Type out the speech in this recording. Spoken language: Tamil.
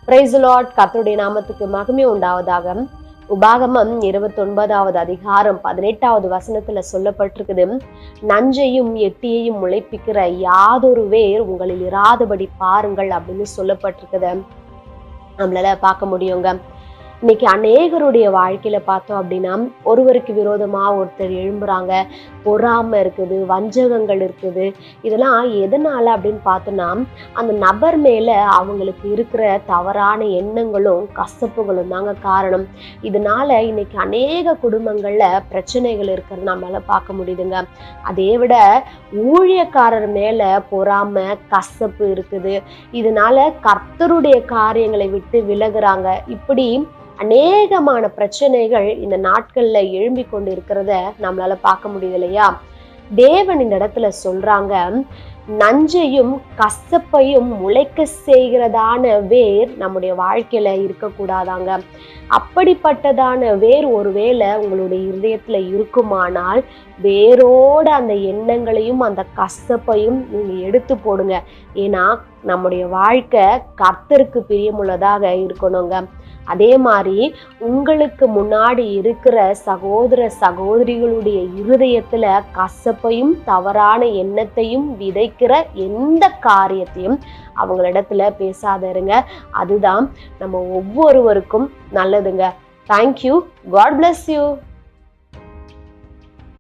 Praise the Lord. கர்த்தருடைய நாமத்துக்கு மகிமை உண்டாவதாக. உபாகமம் 29வது அதிகாரம் 18வது வசனத்துல சொல்லப்பட்டிருக்குது, நஞ்சையும் எட்டியையும் முளைப்பிக்கிற யாதொரு வேர் உங்களில் இராதபடி பாருங்கள் அப்படின்னு சொல்லப்பட்டிருக்குது. நம்மளால பார்க்க முடியுங்க. இன்னைக்கு அநேகருடைய வாழ்க்கையில பார்த்தோம் அப்படின்னா, ஒருவருக்கு விரோதமா ஒருத்தர் எழும்புறாங்க, பொறாமை இருக்குது, வஞ்சகங்கள் இருக்குது. இதெல்லாம் எதனால அப்படின்னு பார்த்தோம்னா, அந்த நபர் மேல அவங்களுக்கு இருக்கிற தவறான எண்ணங்களும் கசப்புகளும் தாங்க காரணம். இதனால இன்னைக்கு அநேக குடும்பங்கள்ல பிரச்சனைகள் இருக்கிறது நம்மளால பார்க்க முடியுதுங்க. அதை விட ஊழியக்காரர் மேல பொறாமை, கசப்பு இருக்குது. இதனால கர்த்தருடைய காரியங்களை விட்டு விலகுறாங்க. இப்படி அநேகமான பிரச்சனைகள் இந்த நாட்கள்ல எழும்பி கொண்டு இருக்கிறத நம்மளால பார்க்க முடியுது இல்லையா? தேவன் இந்த இடத்துல சொல்றாங்க, நஞ்சையும் கசப்பையும் முளைக்க செய்கிறதான வேர் நம்முடைய வாழ்க்கையில இருக்கக்கூடாதாங்க. அப்படிப்பட்டதான வேர் ஒருவேளை உங்களுடைய இருதயத்துல இருக்குமானால், வேரோட அந்த எண்ணங்களையும் அந்த கசப்பையும் நீங்க எடுத்து போடுங்க. ஏன்னா நம்முடைய வாழ்க்கை கர்த்தருக்கு பிரியமுள்ளதாக இருக்கணுங்க. அதே மாதிரி உங்களுக்கு முன்னாடி இருக்கிற சகோதர சகோதரிகளுடைய இருதயத்துல கசப்பையும் தவறான எண்ணத்தையும் விதைக்கிற எந்த காரியத்தையும் அவங்களிடத்துல பேசாத இருங்க. அதுதான் நம்ம ஒவ்வொருவருக்கும் நல்லதுங்க. தேங்க்யூ. God bless you.